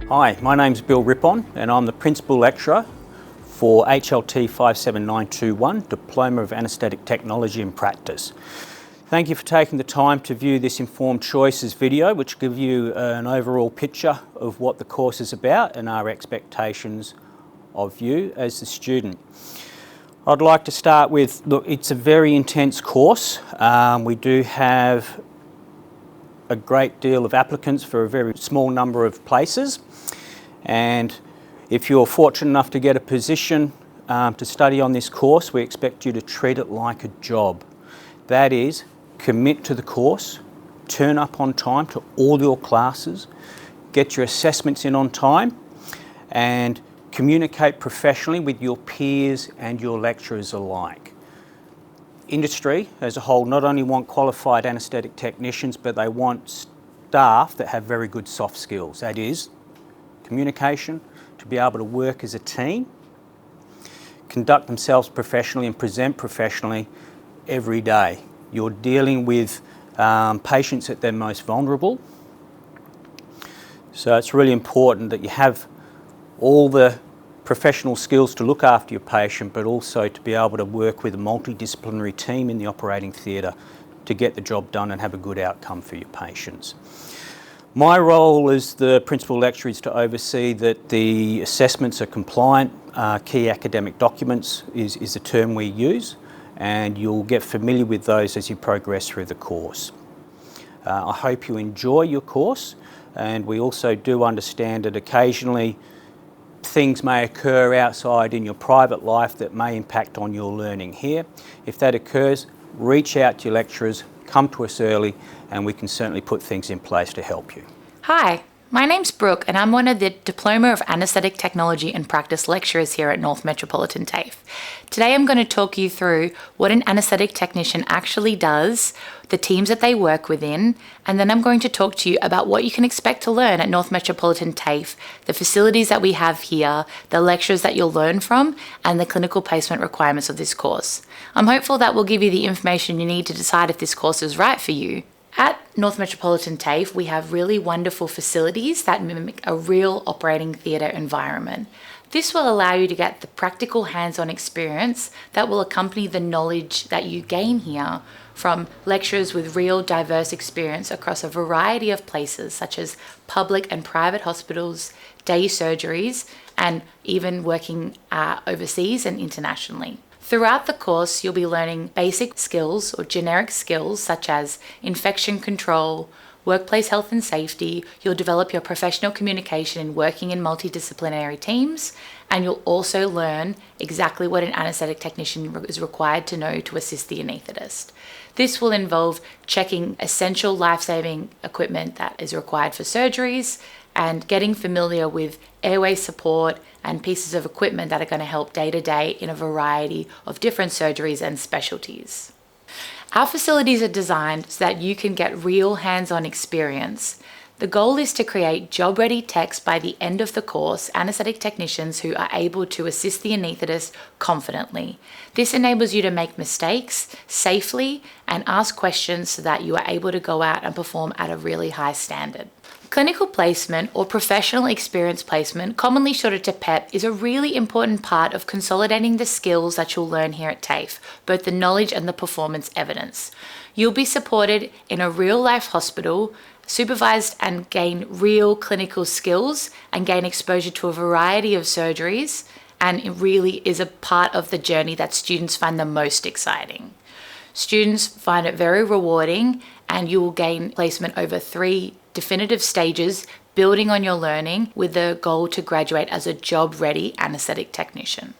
Hi, my name's Bill Rippon and I'm the Principal Lecturer for HLT 57921, Diploma of Anaesthetic Technology and Practice. Thank you for taking the time to view this Informed Choices video, which gives you an overall picture of what the course is about and our expectations of you as the student. I'd like to start with, look, it's a very intense course. We do have a great deal of applicants for a very small number of places, and if you're fortunate enough to get a position to study on this course, we expect you to treat it like a job. That is, commit to the course, turn up on time to all your classes, get your assessments in on time, and communicate professionally with your peers and your lecturers alike. Industry as a whole not only want qualified anaesthetic technicians, but they want staff that have very good soft skills. That is, communication, to be able to work as a team, conduct themselves professionally and present professionally every day. You're dealing with patients at their most vulnerable. So it's really important that you have all the professional skills to look after your patient, but also to be able to work with a multidisciplinary team in the operating theatre to get the job done and have a good outcome for your patients. My role as the Principal Lecturer is to oversee that the assessments are compliant. Key academic documents is a term we use, and you'll get familiar with those as you progress through the course. I hope you enjoy your course, and we also do understand that occasionally things may occur outside in your private life that may impact on your learning here. If that occurs, reach out to your lecturers, come to us early, and we can certainly put things in place to help you. Hi, my name's Brooke and I'm one of the Diploma of Anaesthetic Technology and Practice lecturers here at North Metropolitan TAFE. Today I'm going to talk you through what an anaesthetic technician actually does, the teams that they work within, and then I'm going to talk to you about what you can expect to learn at North Metropolitan TAFE, the facilities that we have here, the lectures that you'll learn from, and the clinical placement requirements of this course. I'm hopeful that will give you the information you need to decide if this course is right for you. At North Metropolitan TAFE, we have really wonderful facilities that mimic a real operating theatre environment. This will allow you to get the practical hands-on experience that will accompany the knowledge that you gain here from lecturers with real diverse experience across a variety of places such as public and private hospitals, day surgeries, and even working overseas and internationally. Throughout the course, you'll be learning basic skills or generic skills such as infection control, workplace health and safety. You'll develop your professional communication in working in multidisciplinary teams, and you'll also learn exactly what an anaesthetic technician is required to know to assist the anaesthetist. This will involve checking essential life-saving equipment that is required for surgeries and getting familiar with airway support and pieces of equipment that are going to help day to day in a variety of different surgeries and specialties. Our facilities are designed so that you can get real hands-on experience. The goal is to create job-ready techs by the end of the course, anaesthetic technicians who are able to assist the anaesthetist confidently. This enables you to make mistakes safely and ask questions so that you are able to go out and perform at a really high standard. Clinical placement or professional experience placement, commonly shortened to PEP, is a really important part of consolidating the skills that you'll learn here at TAFE, both the knowledge and the performance evidence. You'll be supported in a real-life hospital, supervised and gain real clinical skills and gain exposure to a variety of surgeries, and it really is a part of the journey that students find the most exciting. Students find it very rewarding, and you will gain placement over 3 definitive stages, building on your learning with the goal to graduate as a job-ready anaesthetic technician.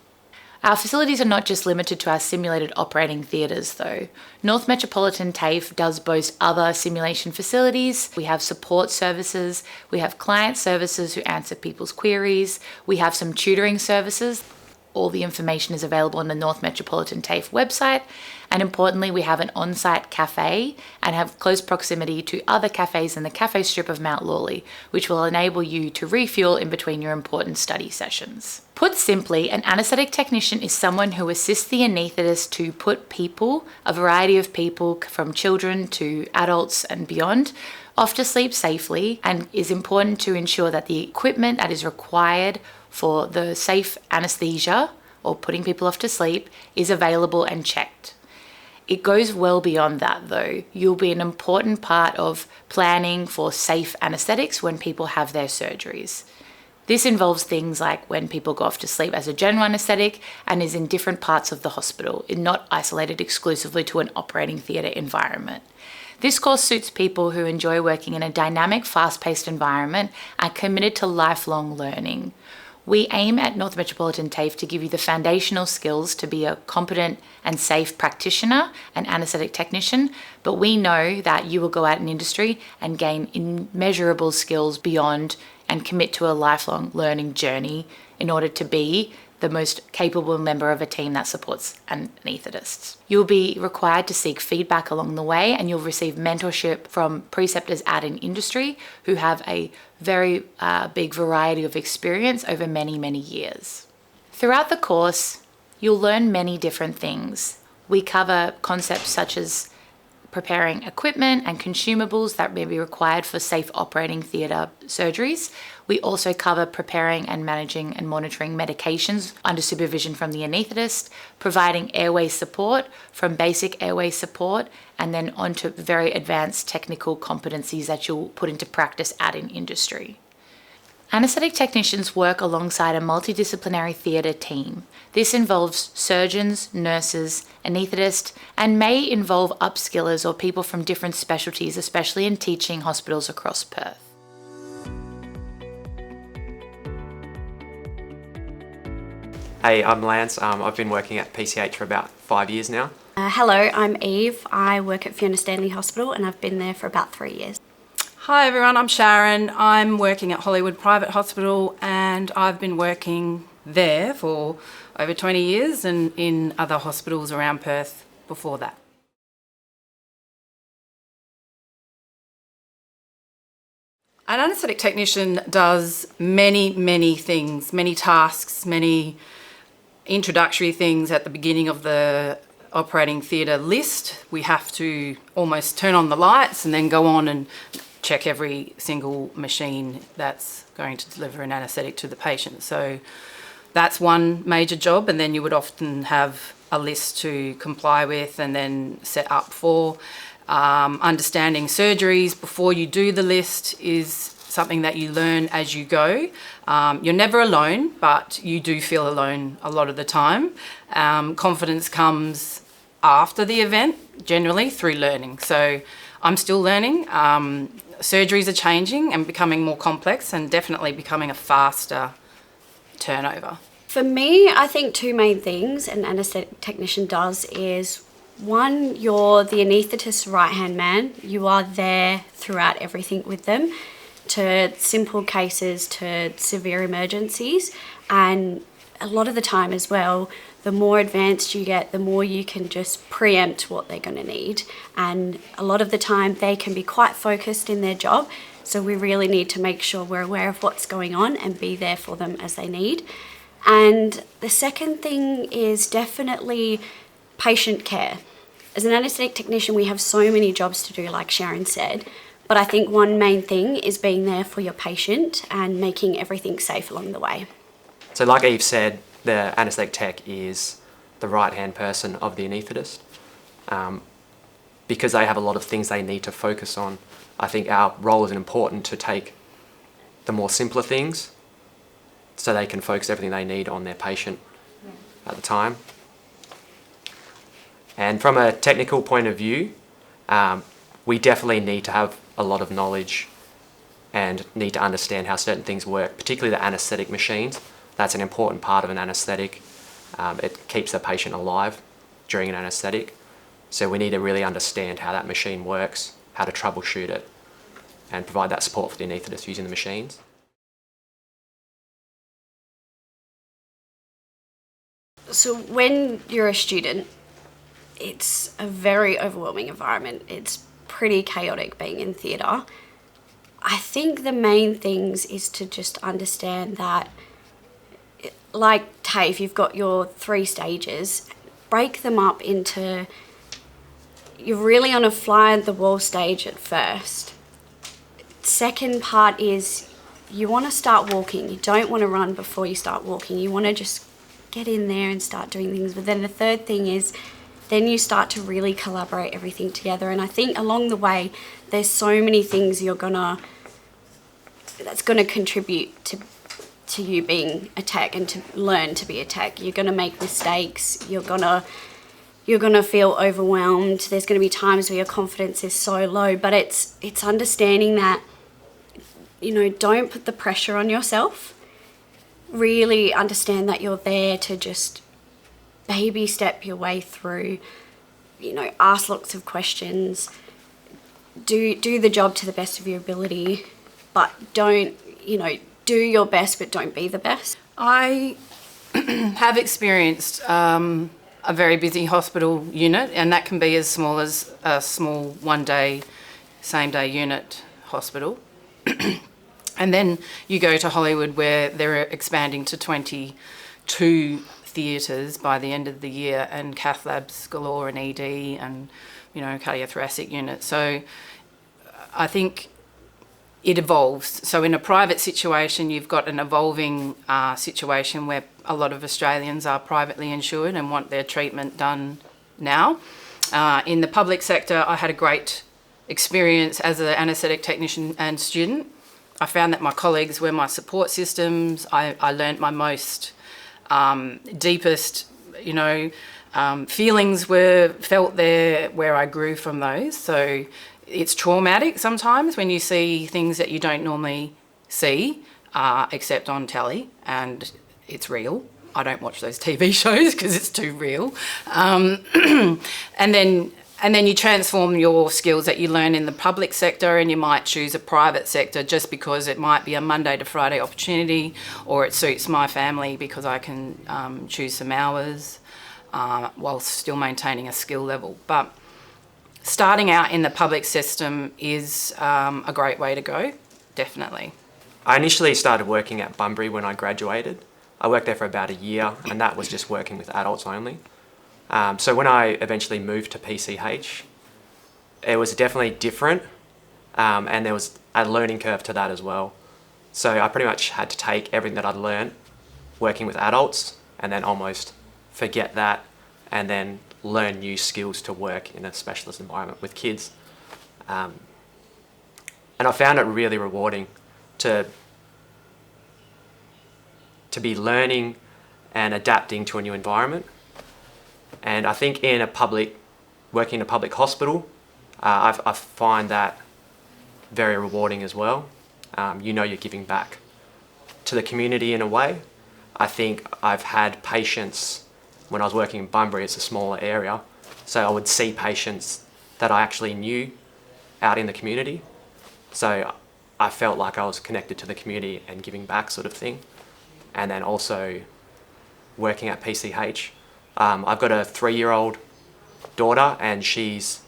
Our facilities are not just limited to our simulated operating theatres though. North Metropolitan TAFE does boast other simulation facilities. We have support services, we have client services who answer people's queries, we have some tutoring services. All the information is available on the North Metropolitan TAFE website, and importantly we have an on-site cafe and have close proximity to other cafes in the cafe strip of Mount Lawley, which will enable you to refuel in between your important study sessions. Put simply, an anaesthetic technician is someone who assists the anaesthetist to put people, a variety of people from children to adults and beyond, off to sleep safely, and is important to ensure that the equipment that is required for the safe anesthesia or putting people off to sleep is available and checked. It goes well beyond that though. You'll be an important part of planning for safe anaesthetics when people have their surgeries. This involves things like when people go off to sleep as a general anaesthetic and is in different parts of the hospital, not isolated exclusively to an operating theatre environment. This course suits people who enjoy working in a dynamic, fast-paced environment and committed to lifelong learning. We aim at North Metropolitan TAFE to give you the foundational skills to be a competent and safe practitioner and anaesthetic technician, but we know that you will go out in industry and gain immeasurable skills beyond and commit to a lifelong learning journey in order to be the most capable member of a team that supports anaesthetists. You'll be required to seek feedback along the way, and you'll receive mentorship from preceptors out in industry who have a very big variety of experience over many, many years. Throughout the course, you'll learn many different things. We cover concepts such as preparing equipment and consumables that may be required for safe operating theatre surgeries. We also cover preparing and managing and monitoring medications under supervision from the anaesthetist, providing airway support from basic airway support, and then onto very advanced technical competencies that you'll put into practice out in industry. Anaesthetic technicians work alongside a multidisciplinary theatre team. This involves surgeons, nurses, anaesthetists, and may involve upskillers or people from different specialties, especially in teaching hospitals across Perth. Hey, I'm Lance. I've been working at PCH for about 5 years now. Hello, I'm Eve. I work at Fiona Stanley Hospital and I've been there for about 3 years. Hi everyone, I'm Sharon. I'm working at Hollywood Private Hospital and I've been working there for over 20 years and in other hospitals around Perth before that. An anaesthetic technician does many things, many tasks, many introductory things at the beginning of the operating theatre list. We have to almost turn on the lights and then go on and check every single machine that's going to deliver an anaesthetic to the patient. So that's one major job, and then you would often have a list to comply with and then set up for. Understanding surgeries before you do the list is something that you learn as you go. You're never alone, but you do feel alone a lot of the time. Confidence comes after the event, generally through learning. So I'm still learning. Surgeries are changing and becoming more complex and definitely becoming a faster turnover. For me, I think two main things an anaesthetic technician does is, one, you're the anaesthetist's right-hand man. You are there throughout everything with them, to simple cases to severe emergencies. And a lot of the time as well, the more advanced you get, the more you can just preempt what they're going to need. And a lot of the time they can be quite focused in their job. So we really need to make sure we're aware of what's going on and be there for them as they need. And the second thing is definitely patient care. As an anaesthetic technician, we have so many jobs to do, like Sharon said. But I think one main thing is being there for your patient and making everything safe along the way. So like Eve said, the anaesthetic tech is the right-hand person of the anaesthetist. Because they have a lot of things they need to focus on, I think our role is important to take the more simpler things so they can focus everything they need on their patient at the time. And from a technical point of view, we definitely need to have a lot of knowledge and need to understand how certain things work, particularly the anaesthetic machines. That's an important part of an anaesthetic. It keeps the patient alive during an anaesthetic. So we need to really understand how that machine works, how to troubleshoot it, and provide that support for the anaesthetist using the machines. So when you're a student, it's a very overwhelming environment. It's pretty chaotic being in theatre. I think the main things is to just understand that, like TAFE, you've got your 3 stages. Break them up into, you're really on a fly-on-the-wall stage at first. second part is you want to start walking. You don't want to run before you start walking. You want to just get in there and start doing things. But then the third thing is then you start to really collaborate everything together. And I think along the way, there's so many things that's gonna contribute to you being a tech and to learn to be a tech. You're gonna make mistakes. You're gonna feel overwhelmed. There's gonna be times where your confidence is so low. But it's understanding that, you know, don't put the pressure on yourself. Really understand that you're there to just baby step your way through, you know, ask lots of questions, do the job to the best of your ability, but don't, you know, do your best but don't be the best. I have experienced a very busy hospital unit, and that can be as small as a small one-day, same-day unit hospital. And then you go to Hollywood where they're expanding to 22 theatres by the end of the year, and cath labs galore, and ED, and, you know, cardiothoracic unit. So I think it evolves. So in a private situation, you've got an evolving situation where a lot of Australians are privately insured and want their treatment done now. In the public sector, I had a great experience as an anaesthetic technician and student. I found that my colleagues were my support systems. I learnt my most deepest, you know, feelings were felt there, where I grew from those. So it's traumatic sometimes when you see things that you don't normally see, except on telly, and it's real. I don't watch those TV shows because it's too real. And then you transform your skills that you learn in the public sector, and you might choose a private sector just because it might be a Monday to Friday opportunity, or it suits my family because I can choose some hours while still maintaining a skill level. But starting out in the public system is a great way to go, definitely. I initially started working at Bunbury when I graduated. I worked there for about a year, and that was just working with adults only. So when I eventually moved to PCH, it was definitely different, and there was a learning curve to that as well. So I pretty much had to take everything that I'd learned working with adults and then almost forget that and then learn new skills to work in a specialist environment with kids. And I found it really rewarding to be learning and adapting to a new environment. And I think working in a public hospital, I find that very rewarding as well. You know, you're giving back to the community in a way. I think I've had patients, when I was working in Bunbury, it's a smaller area, so I would see patients that I actually knew out in the community. So I felt like I was connected to the community and giving back, sort of thing. And then also working at PCH, I've got a 3-year-old daughter, and she's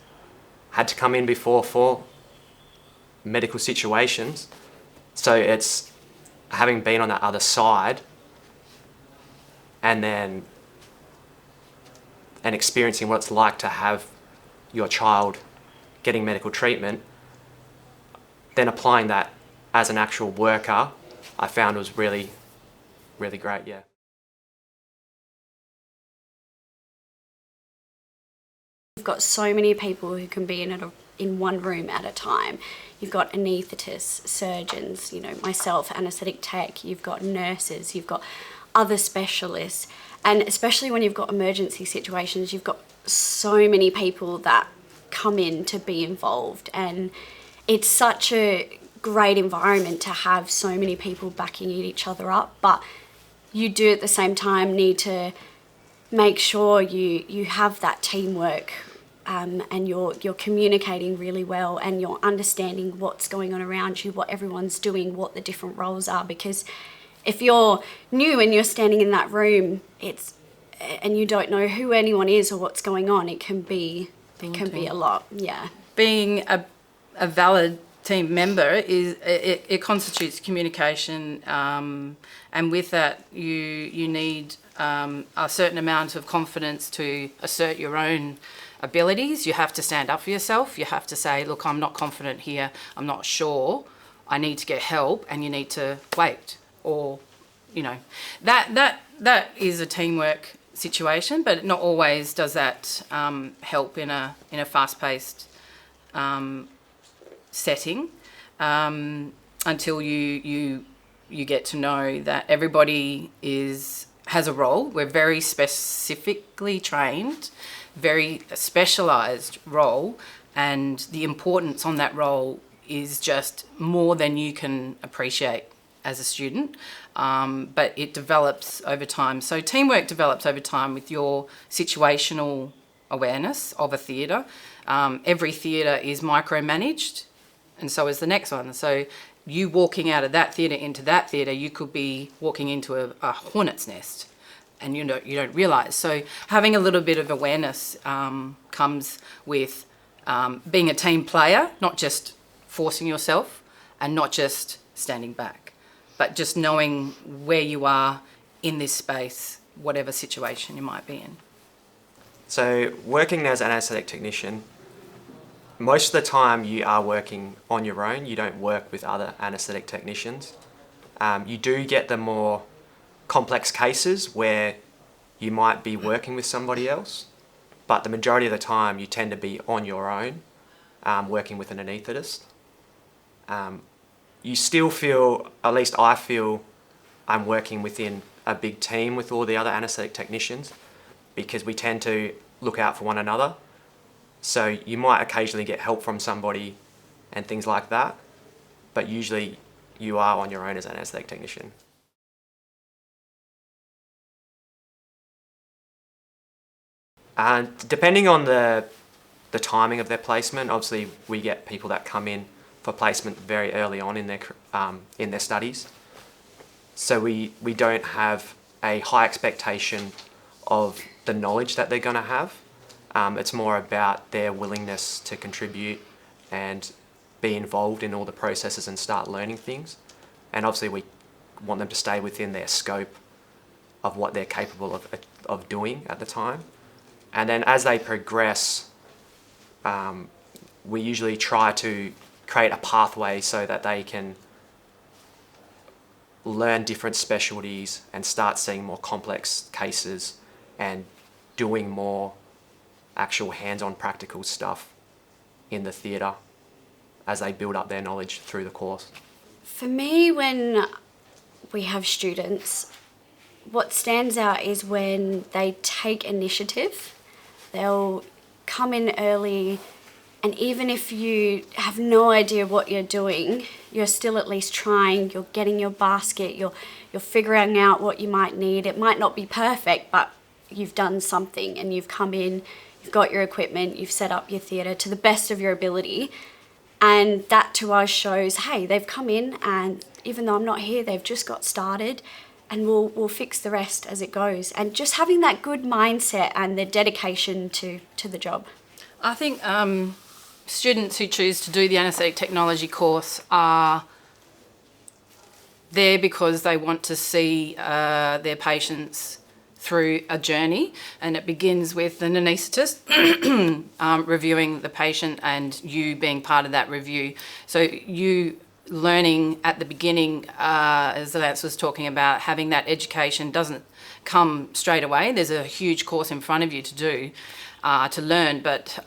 had to come in before for medical situations. So it's having been on that other side and experiencing what it's like to have your child getting medical treatment, then applying that as an actual worker, I found was really, really great, yeah. You've got so many people who can be in one room at a time. You've got anaesthetists, surgeons, you know, myself, anaesthetic tech, you've got nurses, you've got other specialists, and especially when you've got emergency situations, you've got so many people that come in to be involved, and it's such a great environment to have so many people backing each other up. But you do at the same time need to make sure you have that teamwork, and you're communicating really well, and you're understanding what's going on around you, what everyone's doing, what the different roles are. Because if you're new and you're standing in that room, and you don't know who anyone is or what's going on, it can be a lot. Yeah. Being a valid team member it constitutes communication, and with that you need a certain amount of confidence to assert your own abilities. You have to stand up for yourself. You have to say, look, I'm not confident here. I'm not sure I need to get help and you need to wait, or, you know, that is a teamwork situation, but not always does that help in a fast-paced setting, until you get to know that everybody has a role. We're very specifically trained, very specialised role, and the importance on that role is just more than you can appreciate as a student, but it develops over time. So teamwork develops over time with your situational awareness of a theatre. Every theatre is micromanaged, and so is the next one. So you walking out of that theatre into that theatre, you could be walking into a hornet's nest, and you don't realise. So having a little bit of awareness comes with being a team player, not just forcing yourself and not just standing back, but just knowing where you are in this space, whatever situation you might be in. So working as an anaesthetic technician, most of the time you are working on your own. You don't work with other anaesthetic technicians. You do get the more complex cases where you might be working with somebody else, but the majority of the time you tend to be on your own, working with an anaesthetist. You still feel, at least I feel, I'm working within a big team with all the other anaesthetic technicians, because we tend to look out for one another. So you might occasionally get help from somebody and things like that, but usually you are on your own as an anaesthetic technician. Depending on the timing of their placement, obviously we get people that come in for placement very early on in their studies. So we don't have a high expectation of the knowledge that they're going to have. It's more about their willingness to contribute and be involved in all the processes and start learning things. And obviously we want them to stay within their scope of what they're capable of doing at the time. And then as they progress, we usually try to create a pathway so that they can learn different specialties and start seeing more complex cases and doing more actual hands-on practical stuff in the theatre as they build up their knowledge through the course. For me, when we have students, what stands out is when they take initiative. They'll come in early, and even if you have no idea what you're doing, you're still at least trying. You're getting your basket, you're figuring out what you might need. It might not be perfect, but you've done something and you've come in, you've got your equipment, you've set up your theatre to the best of your ability. And that to us shows, hey, they've come in, and even though I'm not here, they've just got started, and we'll fix the rest as it goes. And just having that good mindset and the dedication to the job. I think students who choose to do the anaesthetic technology course are there because they want to see their patients through a journey, and it begins with an anaesthetist reviewing the patient and you being part of that review. So you learning at the beginning, as Lance was talking about, having that education doesn't come straight away. There's a huge course in front of you to do, to learn, but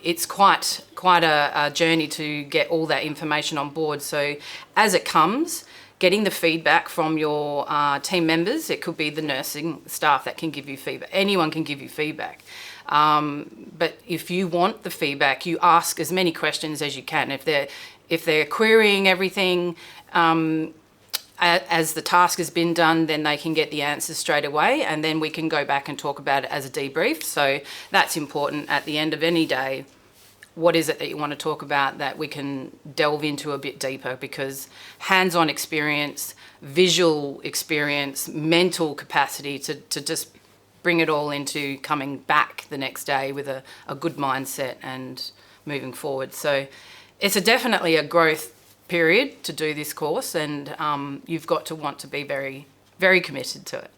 it's quite a journey to get all that information on board. So as it comes, getting the feedback from your team members, it could be the nursing staff that can give you feedback. Anyone can give you feedback. But if you want the feedback, you ask as many questions as you can. If they're querying everything as the task has been done, then they can get the answers straight away, and then we can go back and talk about it as a debrief. So that's important at the end of any day. What is it that you want to talk about that we can delve into a bit deeper? Because hands-on experience, visual experience, mental capacity to just bring it all into coming back the next day with a good mindset and moving forward. So it's definitely a growth period to do this course, and you've got to want to be very, very committed to it.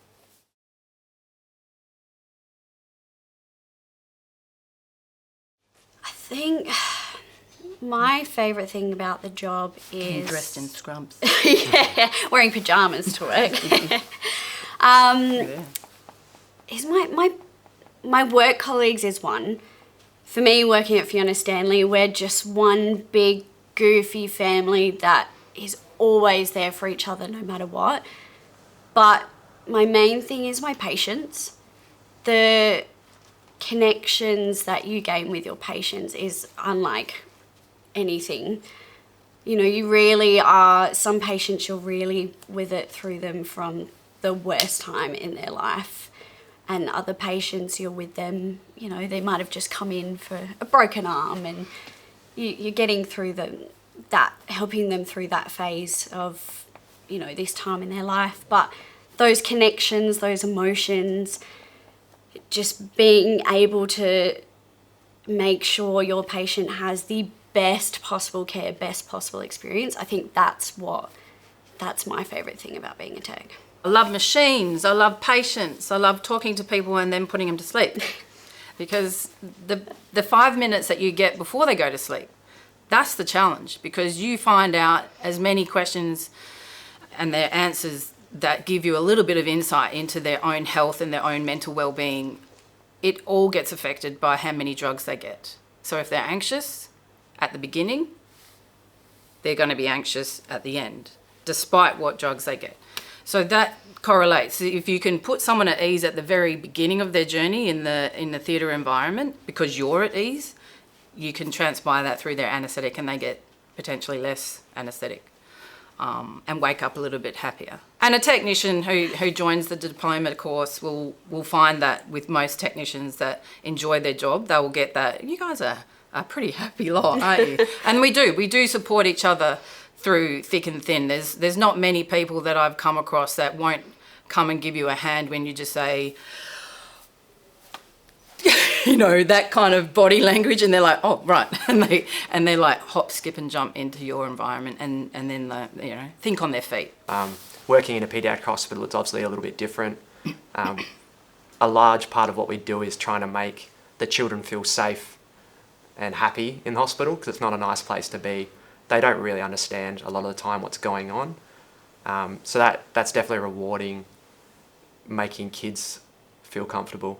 I think My favourite thing about the job is... Dressed in scrubs. Yeah, wearing pyjamas to work. Is my work colleagues is one. For me, working at Fiona Stanley, we're just one big goofy family that is always there for each other no matter what. But my main thing is my patients. The connections that you gain with your patients is unlike anything. You know, you really are, some patients you're really with it through them from the worst time in their life. And other patients, you're with them, you know, they might have just come in for a broken arm, and you're getting through helping them through that phase of, you know, this time in their life. But those connections, those emotions, just being able to make sure your patient has the best possible care, best possible experience, I think that's my favourite thing about being a tech. I love machines, I love patients, I love talking to people and then putting them to sleep. Because the 5 minutes that you get before they go to sleep, that's the challenge, because you find out as many questions and their answers that give you a little bit of insight into their own health and their own mental well-being. It all gets affected by how many drugs they get. So if they're anxious at the beginning, they're going to be anxious at the end, despite what drugs they get. So that correlates. If you can put someone at ease at the very beginning of their journey in the theatre environment, because you're at ease, you can transpire that through their anaesthetic and they get potentially less anaesthetic and wake up a little bit happier. And a technician who joins the diploma course will find that with most technicians that enjoy their job, they will get that, you guys are a pretty happy lot, aren't you? And we do support each other through thick and thin. There's not many people that I've come across that won't come and give you a hand when you just say, you know, that kind of body language, and they're like, oh, right. And they like hop, skip and jump into your environment and then, you know, think on their feet. Working in a paediatric hospital, it's obviously a little bit different. A large part of what we do is trying to make the children feel safe and happy in the hospital, because it's not a nice place to be. They don't really understand a lot of the time what's going on. So that's definitely rewarding, making kids feel comfortable.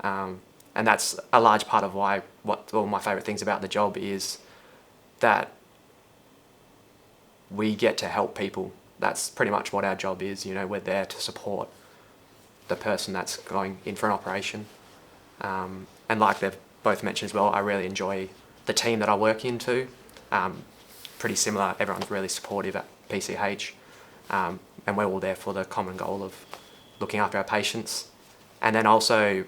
And that's a large part of why one of my favourite things about the job is that we get to help people. That's pretty much what our job is. You know, we're there to support the person that's going in for an operation. And like they've both mentioned as well, I really enjoy the team that I work into. Pretty similar, everyone's really supportive at PCH. And we're all there for the common goal of looking after our patients. And then also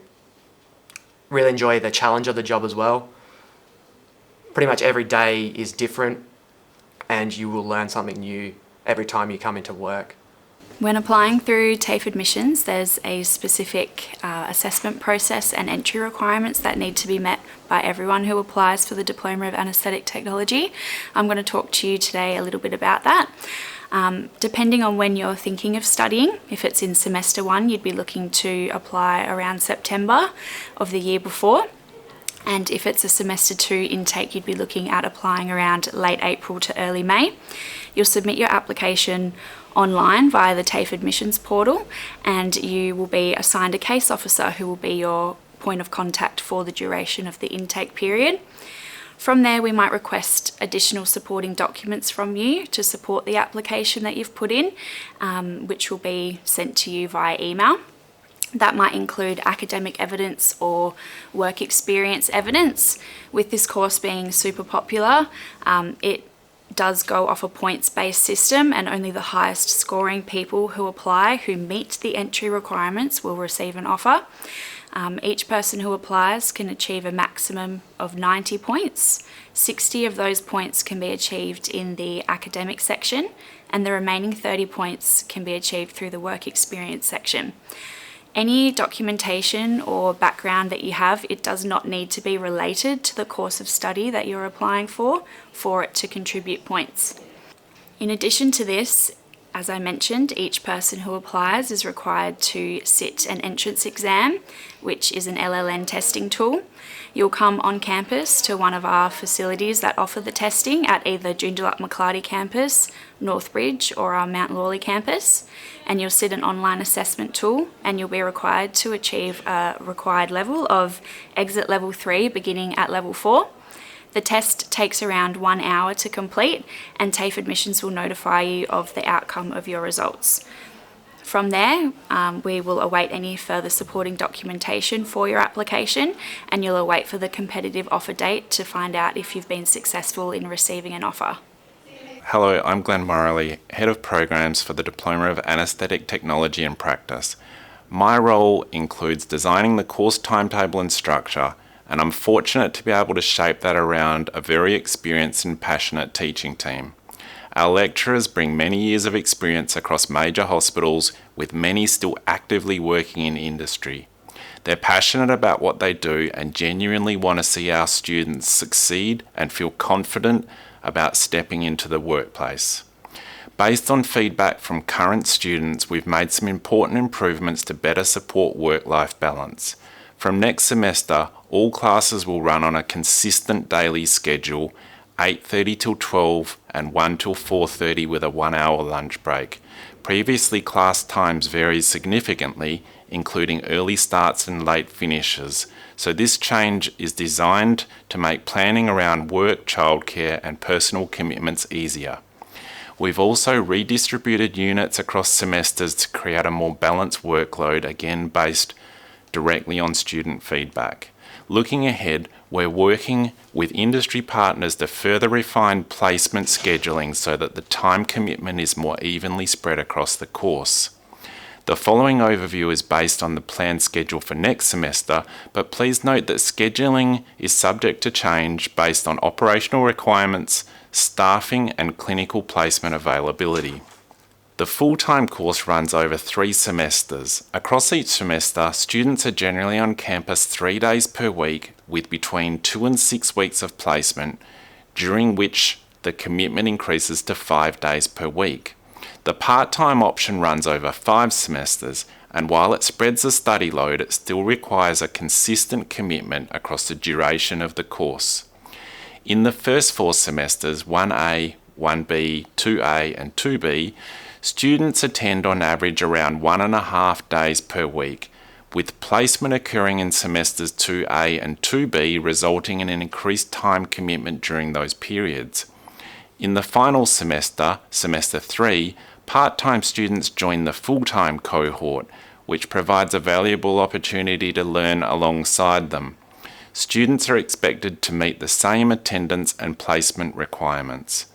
really enjoy the challenge of the job as well. Pretty much every day is different, and you will learn something new every time you come into work. When applying through TAFE admissions, there's a specific assessment process and entry requirements that need to be met by everyone who applies for the Diploma of Anaesthetic Technology. I'm going to talk to you today a little bit about that. Depending on when you're thinking of studying, if it's in semester 1, you'd be looking to apply around September of the year before. And if it's a semester 2 intake, you'd be looking at applying around late April to early May. You'll submit your application online via the TAFE admissions portal, and you will be assigned a case officer who will be your point of contact for the duration of the intake period. From there, we might request additional supporting documents from you to support the application that you've put in, which will be sent to you via email. That might include academic evidence or work experience evidence. With this course being super popular, it does go off a points-based system, and only the highest scoring people who apply, who meet the entry requirements, will receive an offer. Each person who applies can achieve a maximum of 90 points. 60 of those points can be achieved in the academic section, and the remaining 30 points can be achieved through the work experience section. Any documentation or background that you have, it does not need to be related to the course of study that you're applying for it to contribute points. In addition to this, As I mentioned, each person who applies is required to sit an entrance exam, which is an LLN testing tool. You'll come on campus to one of our facilities that offer the testing at either Joondalup Maclarty campus, Northbridge, or our Mount Lawley campus, and you'll sit an online assessment tool, and you'll be required to achieve a required level of exit level 3 beginning at level 4. The test takes around 1 hour to complete, and TAFE admissions will notify you of the outcome of your results. From there, we will await any further supporting documentation for your application, and you'll await for the competitive offer date to find out if you've been successful in receiving an offer. Hello, I'm Glenn Morley, Head of Programs for the Diploma of Anaesthetic Technology and Practice. My role includes designing the course timetable and structure, and I'm fortunate to be able to shape that around a very experienced and passionate teaching team. Our lecturers bring many years of experience across major hospitals, with many still actively working in industry. They're passionate about what they do and genuinely want to see our students succeed and feel confident about stepping into the workplace. Based on feedback from current students, we've made some important improvements to better support work-life balance. From next semester, all classes will run on a consistent daily schedule, 8:30 till 12 and 1 till 4:30 with a 1 hour lunch break. Previously, class times varied significantly, including early starts and late finishes, so this change is designed to make planning around work, childcare and personal commitments easier. We've also redistributed units across semesters to create a more balanced workload, again based directly on student feedback. Looking ahead, we're working with industry partners to further refine placement scheduling so that the time commitment is more evenly spread across the course. The following overview is based on the planned schedule for next semester, but please note that scheduling is subject to change based on operational requirements, staffing and clinical placement availability. The full-time course runs over 3 semesters. Across each semester, students are generally on campus 3 days per week with between 2 and 6 weeks of placement, during which the commitment increases to 5 days per week. The part-time option runs over 5 semesters, and while it spreads the study load, it still requires a consistent commitment across the duration of the course. In the first 4 semesters, 1A, 1B, 2A and 2B, students attend on average around 1.5 days per week, with placement occurring in semesters 2A and 2B resulting in an increased time commitment during those periods. In the final semester, semester 3, part-time students join the full-time cohort, which provides a valuable opportunity to learn alongside them. Students are expected to meet the same attendance and placement requirements.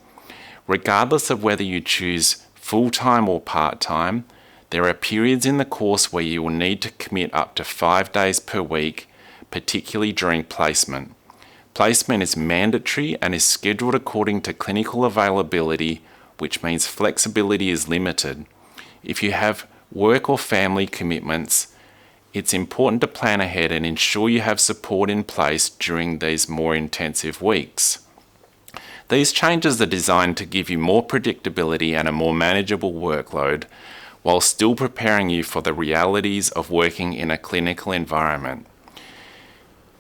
Regardless of whether you choose full-time or part-time, there are periods in the course where you will need to commit up to 5 days per week, particularly during placement. Placement is mandatory and is scheduled according to clinical availability, which means flexibility is limited. If you have work or family commitments, it's important to plan ahead and ensure you have support in place during these more intensive weeks. These changes are designed to give you more predictability and a more manageable workload, while still preparing you for the realities of working in a clinical environment.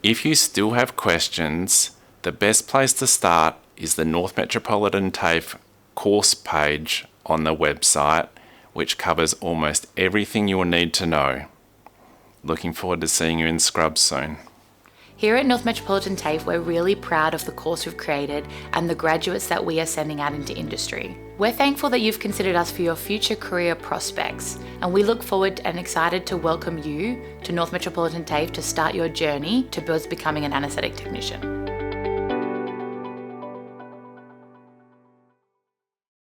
If you still have questions, the best place to start is the North Metropolitan TAFE course page on the website, which covers almost everything you will need to know. Looking forward to seeing you in scrubs soon. Here at North Metropolitan TAFE, we're really proud of the course we've created and the graduates that we are sending out into industry. We're thankful that you've considered us for your future career prospects, and we look forward and excited to welcome you to North Metropolitan TAFE to start your journey towards becoming an anaesthetic technician.